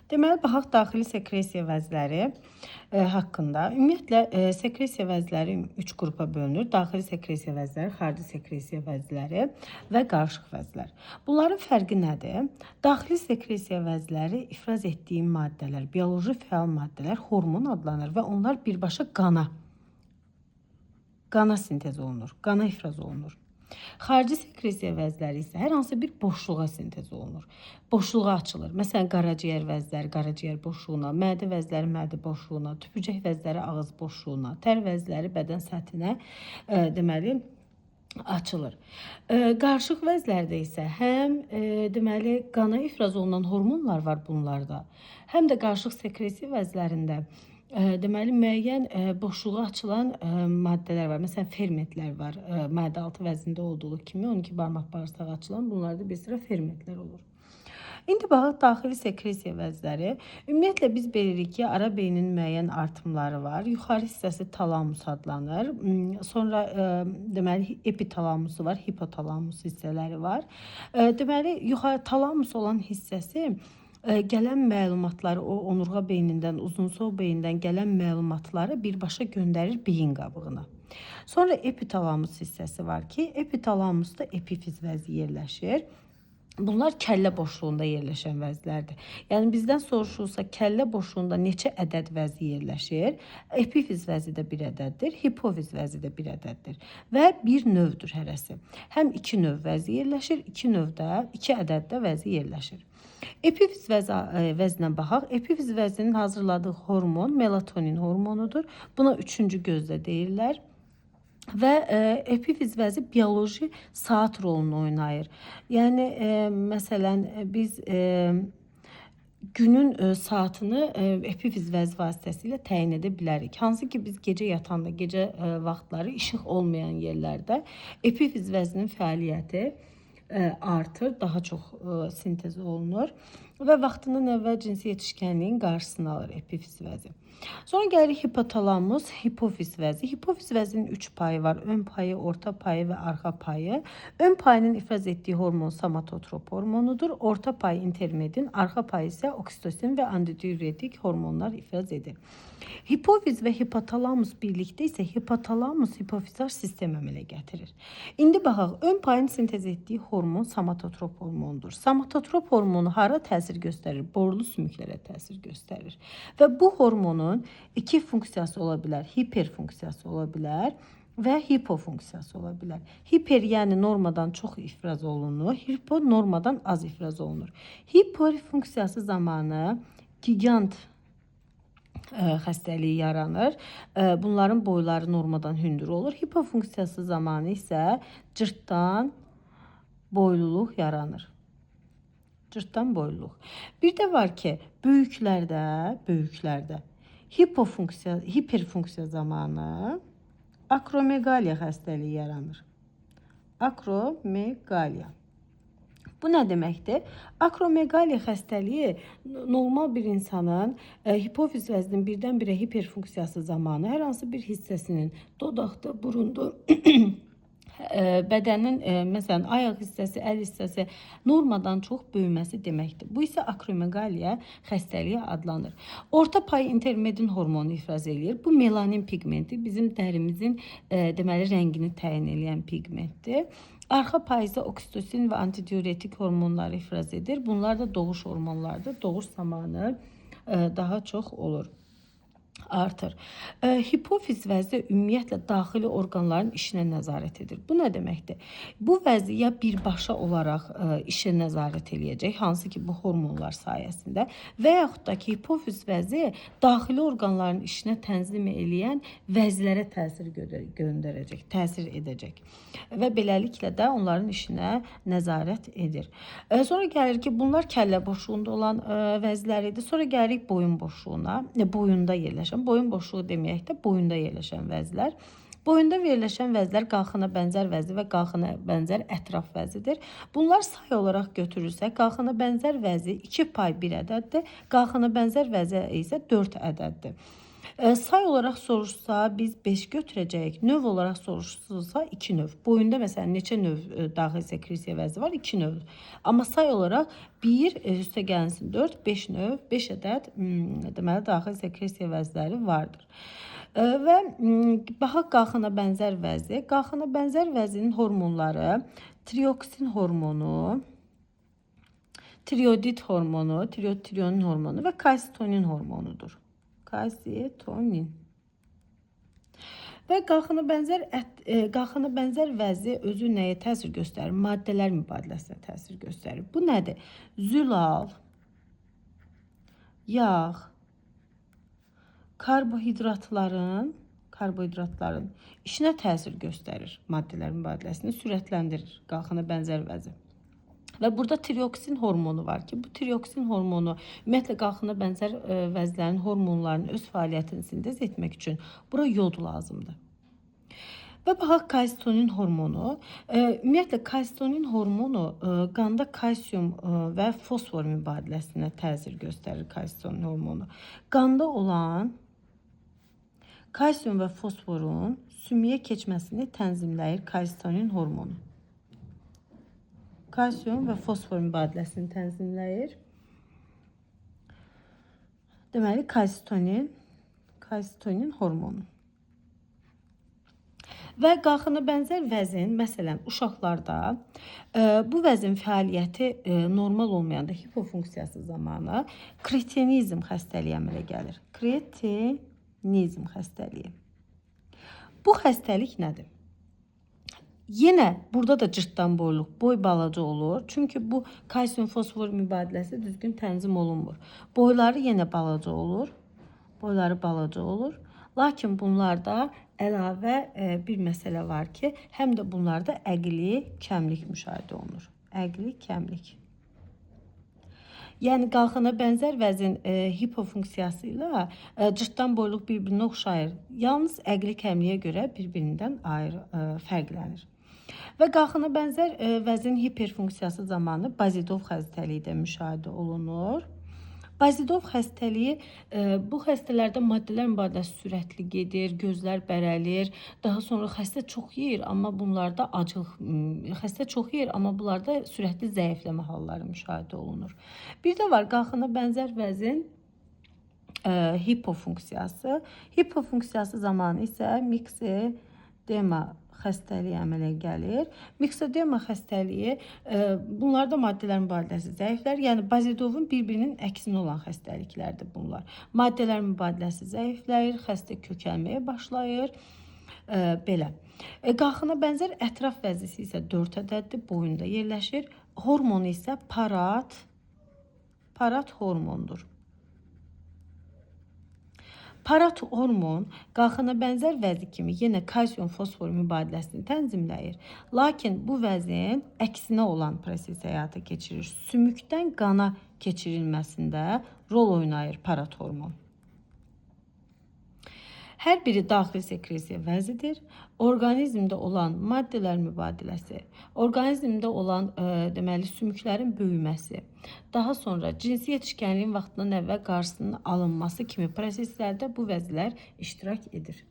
Deməli, baxaq daxili sekresiya vəzləri haqqında. Ümumiyyətlə, sekresiya vəzləri 3 qrupa bölünür. Daxili sekresiya vəzləri, xarici sekresiya vəzləri və qarışıq vəzlər. Bunların fərqi nədir? Daxili sekresiya vəzləri ifraz etdiyi maddələr, bioloji fəal maddələr hormon adlanır və onlar birbaşa qana sintez olunur, qana ifraz olunur. Xarici sekresiya vəzləri isə hər hansı bir boşluğa sintez olunur. Boşluğa açılır. Məsələn, qaraciyər vəzləri qaraciyər boşluğuna, mədə vəzləri mədə boşluğuna, tüpürcək vəzləri ağız boşluğuna, tər vəzləri bədən səthinə deməli açılır. Qarışıq vəzlərdə isə həm deməli qana ifraz olunan hormonlar var bunlarda, həm də qarışıq sekresiya vəzlərində deməli müəyyən boşluğa açılan maddələr var. Məsələn, fermentlər var. Mədə altı vəzində olduğu kimi 12 barmaq bağırsağı açılan bunlarda bir sıra fermentlər olur. İndi baxaq daxili sekresiya vəzləri. Ümumiyyətlə biz bilirik ki, ara beynin müəyyən artımları var. Yuxarı hissəsi talamus adlanır. Sonra deməli epitalamusu var, hipotalamus hissələri var. Deməli yuxarı talamus olan hissəsi gələn məlumatları, o onurğa beynindən, uzunsol beyindən gələn məlumatları birbaşa göndərir beyin qabığına. Sonra epitalamus hissəsi var ki, epitalamusda epifiz vəzi yerləşir. Bunlar kəllə boşluğunda yerləşən vəzlərdir. Yəni bizdən soruşulsa kəllə boşluğunda neçə ədəd vəzi yerləşir? Epifiz vəzi də bir ədəddir, hipofiz vəzi də bir ədəddir və bir növdür hərəsi. Həm iki növ vəzi yerləşir, iki növdə, iki ədəddə vəzi yerləşir. Epifiz vəzinə baxaq. Epifiz vəzinin hazırladığı hormon melatonin hormonudur. Buna üçüncü gözlə deyirlər. Və epifiz vəzi bioloji saat rolunu oynayır. Yəni məsələn biz günün saatını epifiz vəzi vasitəsilə təyin edə bilərik. Hansı ki biz gecə yatanda, gecə vaxtları işıq olmayan yerlərdə epifiz vəzinin fəaliyyəti artır, daha çox sintez olunur və vaxtından əvvəl cinsi yetişkənliyin qarşısını alır epifiz vəzi. Sonra gəlirik hipotalamus, hipofiz vəzi. Hipofiz vəzinin 3 payı var. Ön payı, orta payı və arxa payı. Ön payının ifraz etdiyi hormon somatotrop hormonudur. Orta payı intermedin, arxa payı isə oksitosin və antidiuretik hormonlar ifraz edir. Hipofiz və hipotalamus birlikdə isə hipotalamus hipofizar sistem əmələ gətirir. İndi baxaq, ön payın sintez etdiyi hormon somatotrop hormonudur. Somatotrop hormonu hara təsir göstərir? Borulu sümüklərə təsir göstərir. Və bu hormonun iki funksiyası ola bilər. Hiperfunksiyası ola bilər və hipofunksiyası ola bilər. Hiper yəni normadan çox ifraz olunur, hipo normadan az ifraz olunur. Hiperfunksiyası zamanı gigant xəstəliyi yaranır. Bunların boyları normadan hündür olur. Hipofunksiyası zamanı isə cırtdan boyluluq yaranır. Cırtdan boyluluq. Bir də var ki, böyüklərdə hiperfunksiya zamanı akromegaliya xəstəliyi yaranır. Akromegaliya. Bu nə deməkdir? Akromegaliya xəstəliyi normal bir insanın hipofiz vəzinin birdən-birə hiperfunksiyası zamanı hər hansı bir hissəsinin dodaqda, burunda, bədənin məsələn ayaq hissəsi, əl hissəsi normadan çox böyüməsi deməkdir. Bu isə akromegaliya xəstəliyi adlanır. Orta pay intermedin hormonu ifraz eləyir. Bu melanin pigmenti bizim dərimizin deməli rəngini təyin edən pigmentdir. Arxa payızda oksitosin və antidiuretik hormonları ifraz edir. Bunlar da doğuş hormonlardır. Doğuş zamanı daha çox olur, artır. Hipofiz vəzi ümumiyyətlə daxili orqanların işinə nəzarət edir. Bu nə deməkdir? Bu vəzi ya birbaşa olaraq işə nəzarət eləyəcək, hansı ki bu hormonlar sayəsində və yaxud da ki hipofiz vəzi daxili orqanların işinə tənzim eləyən vəzlərə təsir göndərəcək, təsir edəcək və beləliklə də onların işinə nəzarət edir. Sonra gəlir ki, bunlar kəllə boşluğunda olan vəzlər idi. Sonra gəlirik boyun boşluğuna, boyunda yerləşən. Boyun boşluğu deməyək də boyunda yerləşən vəzlər. Boyunda yerləşən vəzlər qalxana bənzər vəzi və qalxana bənzər ətraf vəzidir. Bunlar say olaraq götürürsək, qalxana bənzər vəzi 2 pay 1 ədəddir, qalxana bənzər vəzi isə 4 ədəddir. Say olarak soruşsa biz 5 götürəcəyik. Növ olarak soruşsa 2 növ. Boyunda məsələn neçə növ daxil sekresiya vəzi var? 2 növ. Amma say olarak 1 üstə gəlinsin 4, 5 növ, 5 ədəd deməli daxil sekresiya vəzləri vardır. Və baxaq qalxana bənzər vəzi. Qalxana bənzər vəzinin hormonları trioksin hormonu, tiroidit hormonu, tiroidin hormonu və kalsitonin hormonudur. Kalsitonin. Və qalxana bənzər vəzi özü nəyə təsir göstərir? Maddələr mübadiləsinə təsir göstərir. Bu nədir? Zülal, yağ, karbohidratların işinə təsir göstərir. Maddələr mübadiləsini sürətləndirir qalxana bənzər vəzi. Və burada tirooksin hormonu var ki, bu tirooksin hormonu ümumiyyətlə qalxana bənzər vəzlərin hormonlarının öz fəaliyyətini sintez etmək üçün bura yod lazımdır. Və baxaq kalsitonin hormonu. Ümumiyyətlə kalsitonin hormonu qanda kalsium və fosfor mübadiləsinə təsir göstərir kalsitonin hormonu. Qanda olan kalsium və fosforun sümüyə keçməsini tənzimləyir kalsitonin hormonu. Kalsium və fosfor mübadiləsini tənzimləyir. Deməli kalsitonin hormonu. Və qalxana bənzər vəzin, məsələn, uşaqlarda bu vəzin fəaliyyəti normal olmayanda hipofunksiyası zamanı kretinizm xəstəliyi əmələ gəlir. Kretinizm xəstəliyi. Bu xəstəlik nədir? Yine burada da cırtdan boyluq, boy balaca olur. Çünkü bu kalsium fosfor mübadiləsi düzgün tənzim olunmur. Boyları yenə balaca olur. Lakin bunlarda əlavə bir məsələ var ki, həm də bunlarda əqli kəmlik müşahidə olunur. Əqli kəmlik. Yəni qalxana bənzər vəzin hipofunksiyası ilə cırtdan boyluq bir-birinə oxşayır. Yalnız əqli kəmliyə görə bir-birindən fərqlənir. Və qalxana bənzər vəzin hiperfunksiyası zamanı Bazidov xəstəliyi də müşahidə olunur. Bazidov xəstəliyi bu xəstələrdə maddələr mübadiləsi sürətli gedir, gözlər bərəlir. Daha sonra xəstə çox yeyir, amma bunlarda bunlarda sürətli zəifləmə halları müşahidə olunur. Bir də var qalxana bənzər vəzin hipofunksiyası. Hipofunksiyası zamanı isə miksedema xəstəliyi əmələ gəlir. Miksedema xəstəliyi bunlarda maddələr mübadiləsi zəiflər. Yəni Bazidovun bir-birinin əksinə olan xəstəliklərdir bunlar. Maddələr mübadiləsi zəifləyir, xəstə kökəlməyə başlayır. Belə. Qalxana bənzər ətraf vəzisi isə 4 ədəddir, boyunda yerləşir. Hormonu isə parat hormondur. Parat hormon qalxana bənzər vəzi kimi yenə kalsium fosfor mübadiləsini tənzimləyir. Lakin bu vəzin əksinə olan proses həyata keçirir. Sümükdən qana keçirilməsində rol oynayır parat hormon. Hər biri daxil sekresiya vəzidir. Orqanizmdə olan maddələr mübadiləsi, orqanizmdə olan deməli sümüklərin böyüməsi, daha sonra cinsi yetişkənliyin vaxtından əvvəl qarşısının alınması kimi proseslərdə bu vəzlər iştirak edir.